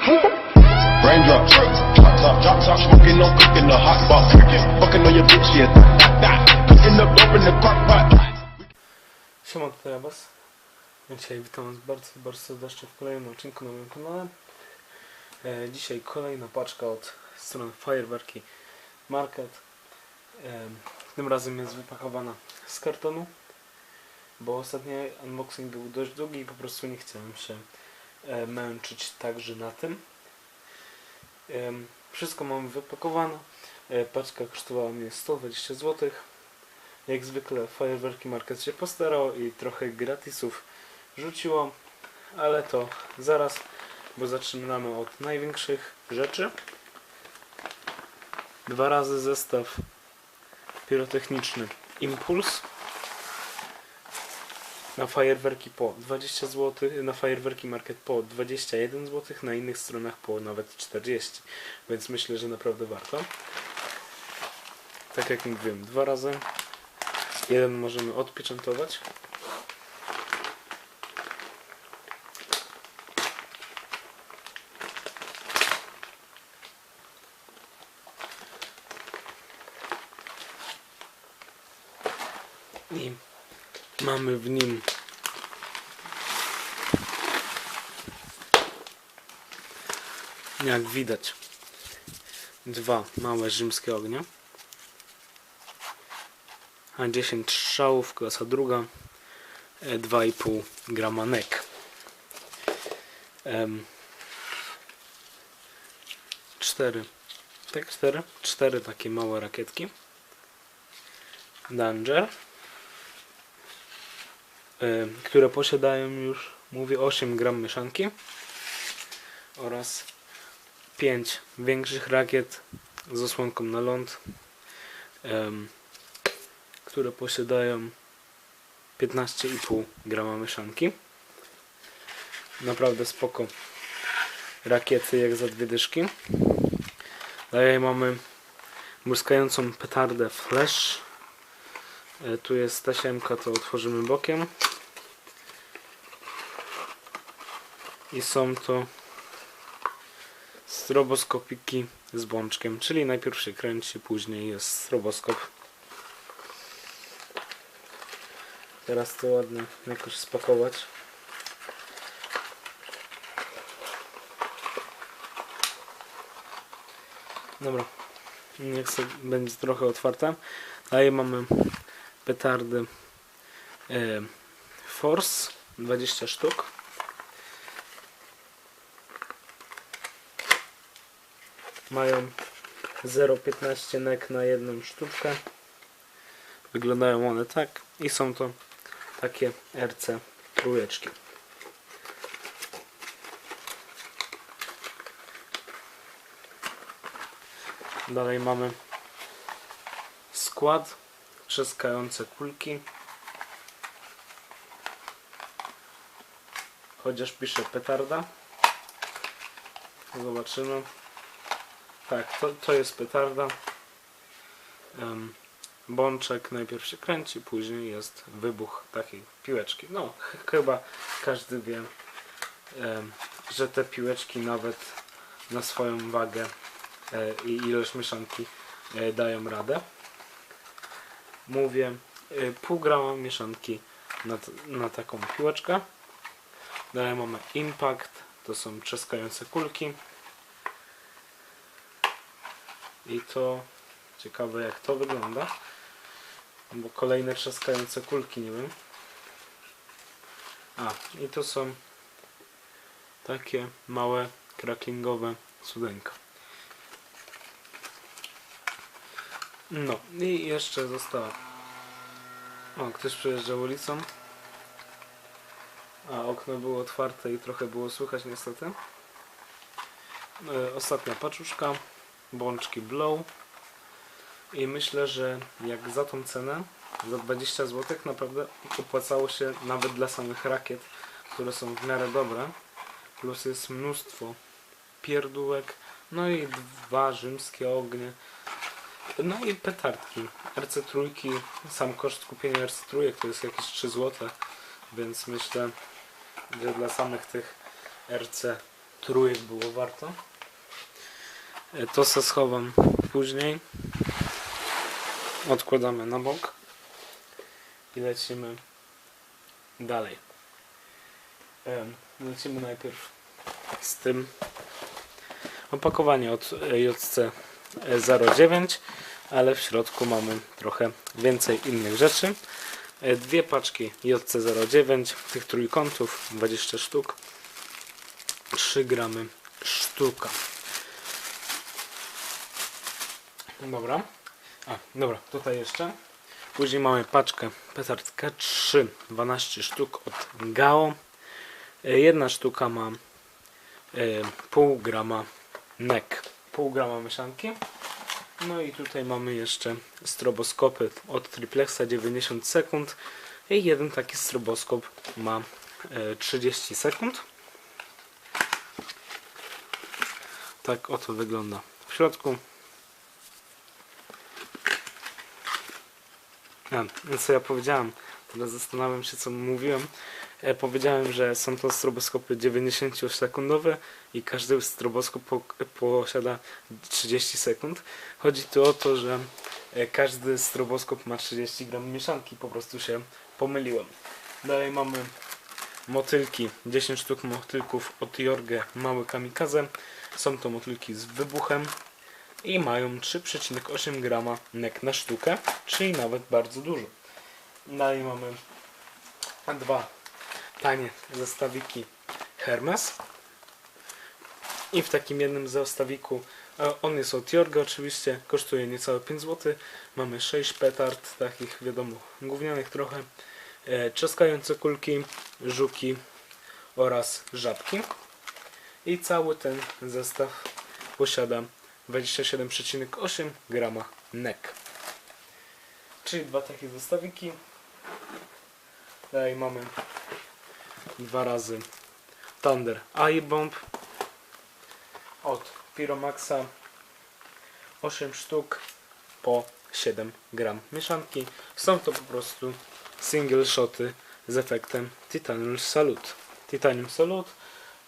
Raindrops, drop top, smoking on cooking the hot box. Fucking on your bitch, yeah, cooking up dope in the crock pot. Siema, tutaj Abbas. Dzisiaj witam was bardzo serdecznie w kolejnym odcinku na moim kanale. Dzisiaj kolejna paczka od strony Fajerwerki Market. Tym razem jest wypakowana z kartonu, bo ostatni unboxing był dość długi i po prostu nie chciałem się męczyć także na tym. Wszystko mamy wypakowane. Paczka kosztowała mnie 120 zł. Jak zwykle Fajerwerki Market się postarał i trochę gratisów rzuciło, ale to zaraz, bo zaczynamy od największych rzeczy. 2 razy zestaw pirotechniczny Impuls na Fajerwerki po 20 zł, na Fajerwerki Market po 21 zł, na innych stronach po nawet 40, więc myślę, że naprawdę warto. Tak jak mówiłem, 2 razy. Jeden możemy odpieczętować. I mamy w nim jak widać 2 małe rzymskie ognie, a 10 strzałów, klasa druga, 2,5 grama NEC. 4 takie małe rakietki Danger, które posiadają już, mówię, 8 gram mieszanki, oraz 5 większych rakiet z osłonką na ląd, które posiadają 15,5 grama mieszanki. Naprawdę spoko rakiety, jak za 2 dyszki. Dalej mamy błyskającą petardę Flash. Tu jest tasiemka, to otworzymy bokiem. I są to stroboskopiki z bączkiem, czyli najpierw się kręci, później jest stroboskop. Teraz to ładnie jakoś spakować. Dobra, niech sobie będzie trochę otwarta. Dalej mamy petardy Force, 20 sztuk. Mają 0,15 NEC na jedną sztuczkę. Wyglądają one tak i są to takie RC trójeczki. Dalej mamy skład, trzaskające kulki. Chociaż pisze petarda. Zobaczymy. Tak, to jest petarda. Bączek najpierw się kręci, później jest wybuch takiej piłeczki. No, chyba każdy wie, że te piłeczki nawet na swoją wagę i ilość mieszanki dają radę. Mówię, pół grama mieszanki na taką piłeczkę. Dalej mamy Impact, to są trzaskające kulki. I to ciekawe, jak to wygląda, bo kolejne trzaskające kulki, nie wiem. I to są takie małe cracklingowe cudeńka. No i jeszcze została. Ktoś przejeżdżał ulicą. Okno było otwarte i trochę było słychać niestety. Ostatnia paczuszka. Bączki Blow. I myślę, że jak za tą cenę, za 20 zł, naprawdę opłacało się nawet dla samych rakiet, które są w miarę dobre. Plus jest mnóstwo pierdółek. No i 2 rzymskie ognie. No i petardki. RC3, sam koszt kupienia RC3 to jest jakieś 3 zł, więc myślę, że dla samych tych RC trójek było warto. To se schowam później. Odkładamy na bok i lecimy dalej. Lecimy najpierw z tym. Opakowanie od JC09, ale w środku mamy trochę więcej innych rzeczy. Dwie paczki JC09, tych trójkątów, 20 sztuk, 3 gramy sztuka. Dobra. Dobra, tutaj jeszcze. Później mamy paczkę petard K3, 12 sztuk od Gao. Jedna sztuka ma pół grama NEC, pół grama mieszanki. No i tutaj mamy jeszcze stroboskopy od Triplexa 90 sekund. I jeden taki stroboskop ma 30 sekund. Tak oto wygląda w środku. Co ja powiedziałem? Teraz zastanawiam się, co mówiłem. Powiedziałem, że są to stroboskopy 90-sekundowe i każdy stroboskop posiada 30 sekund. Chodzi tu o to, że każdy stroboskop ma 30 gram mieszanki. Po prostu się pomyliłem. Dalej mamy motylki. 10 sztuk motylków od Jorge Małe Kamikaze. Są to motylki z wybuchem i mają 3,8 grama NEC na sztukę, czyli nawet bardzo dużo. Dalej mamy dwa tanie zestawiki Hermes i w takim jednym zestawiku, on jest od Jorge oczywiście, kosztuje niecałe 5 zł. Mamy 6 petard, takich wiadomo gównianych trochę, trzaskające kulki, żuki oraz żabki i cały ten zestaw posiada 27,8 grama NEC. Czyli dwa takie zestawiki. Dalej mamy dwa razy Thunder iBomb od Pyromaxa, 8 sztuk po 7 gram mieszanki. Są to po prostu single shoty z efektem Titanium Salute. Titanium Salute.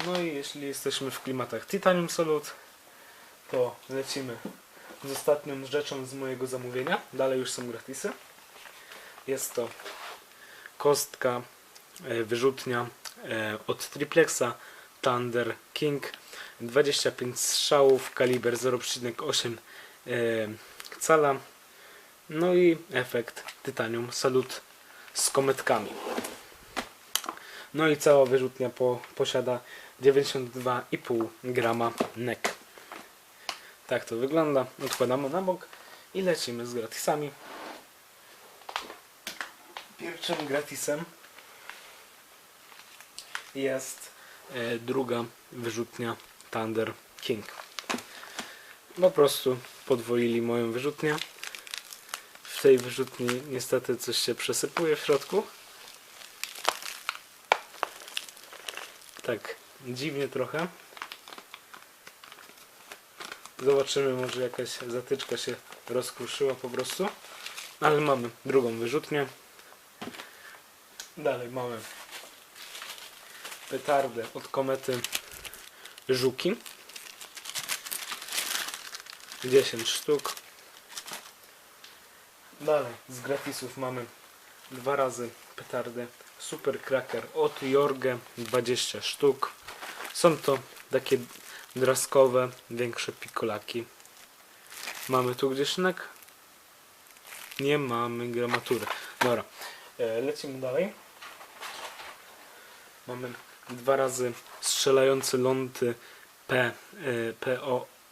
No i jeśli jesteśmy w klimatach Titanium Salute, to lecimy z ostatnią rzeczą z mojego zamówienia. Dalej już są gratisy. Jest to kostka wyrzutnia od Triplexa Thunder King, 25 strzałów, kaliber 0,8 cala. No i efekt Titanium Salute z kometkami. No i cała wyrzutnia posiada 92,5 grama NEC. Tak to wygląda. Odkładamy na bok i lecimy z gratisami. Pierwszym gratisem jest druga wyrzutnia Thunder King. Po prostu podwoili moją wyrzutnię. W tej wyrzutni niestety coś się przesypuje w środku. Tak dziwnie trochę. Zobaczymy, może jakaś zatyczka się rozkruszyła po prostu. Ale mamy drugą wyrzutnię. Dalej mamy petardę od Komety Żuki. 10 sztuk. Dalej z gratisów mamy dwa razy petardę Super Cracker od Jorge, 20 sztuk. Są to takie draskowe, większe pikolaki. Mamy tu gdzieś NEC? Nie mamy gramatury. Dobra, lecimy dalej. Mamy dwa razy strzelające lądy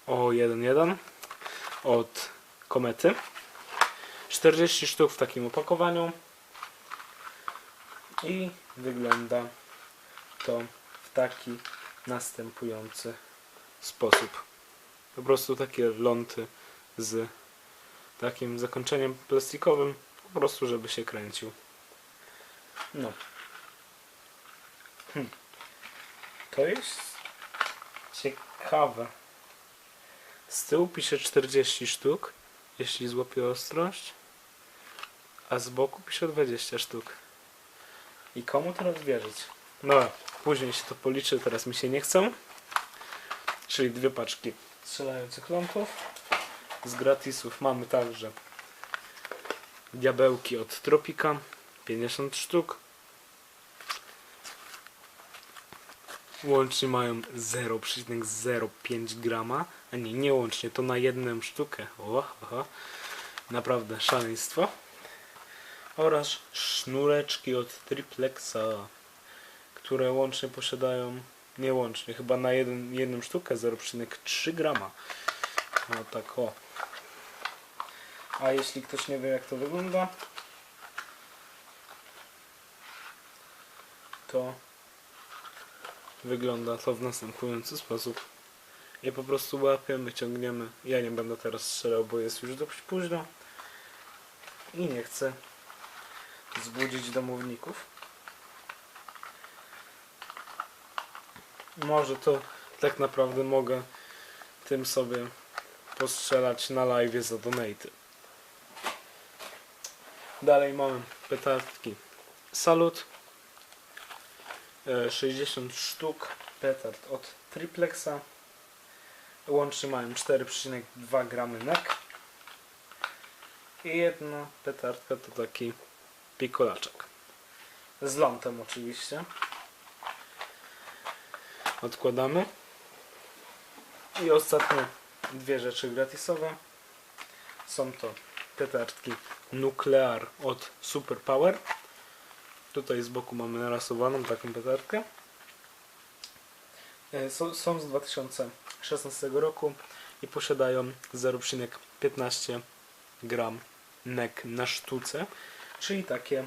PO11 od Komety. 40 sztuk w takim opakowaniu. I wygląda to w taki następujący sposób. Po prostu takie lądy z takim zakończeniem plastikowym, po prostu żeby się kręcił. No. To jest ciekawe. Z tyłu pisze 40 sztuk, jeśli złapię ostrość, a z boku pisze 20 sztuk. I komu teraz wierzyć? No, później się to policzy, teraz mi się nie chcą. czyli 2 paczki strzelających lampów. Z gratisów mamy także diabełki od Tropika, 50 sztuk. Łącznie mają 0,05 grama, a nie łącznie, to na jedną sztukę. Naprawdę szaleństwo. Oraz sznureczki od Triplexa, które łącznie posiadają, nie łącznie, chyba na jedną sztukę 0,3 grama. No tak o. A jeśli ktoś nie wie jak to wygląda, to wygląda to w następujący sposób. I po prostu łapiemy, ciągniemy. Ja nie będę teraz strzelał, bo jest już dość późno. I nie chcę zbudzić domowników. Może to tak naprawdę mogę tym sobie postrzelać na live za donaty. Dalej mamy petardki Salut. 60 sztuk petard od Triplexa. Łącznie mają 4,2 gramy NEK. I jedna petardka to taki pikolaczek. Z lampem oczywiście. Odkładamy. I ostatnie 2 rzeczy gratisowe. Są to petardki Nuklear od Super Power. Tutaj z boku mamy narysowaną taką petardkę. Są z 2016 roku i posiadają 0,15 gram NEK na sztuce, czyli takie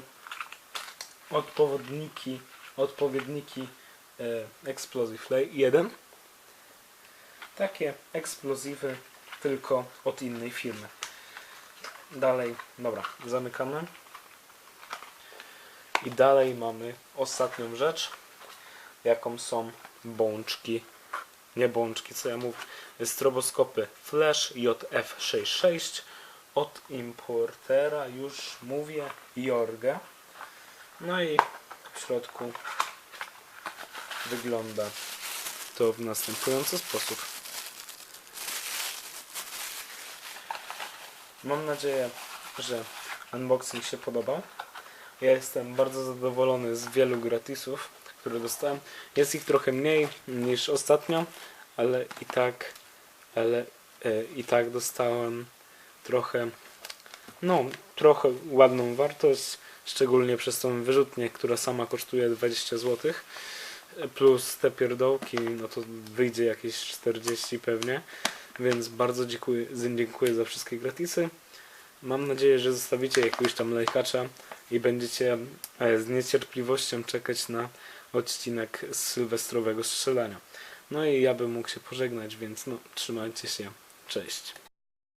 odpowiedniki Explosive 1. Takie eksplozywy, tylko od innej firmy. Dalej, dobra, zamykamy. I dalej mamy ostatnią rzecz, jaką są bączki, nie bączki, co ja mówię, stroboskopy Flash JF66 od importera, już mówię, Jorge. No i w środku wygląda to w następujący sposób. Mam nadzieję, że unboxing się podobał. Ja jestem bardzo zadowolony z wielu gratisów, które dostałem. Jest ich trochę mniej niż ostatnio, ale i tak dostałem trochę ładną wartość, szczególnie przez tą wyrzutnię, która sama kosztuje 20 zł. Plus te pierdołki, no to wyjdzie jakieś 40 pewnie. Więc bardzo dziękuję za wszystkie gratisy. Mam nadzieję, że zostawicie jakiegoś tam lajkacza i będziecie z niecierpliwością czekać na odcinek z sylwestrowego strzelania. No i ja bym mógł się pożegnać, więc no, trzymajcie się. Cześć.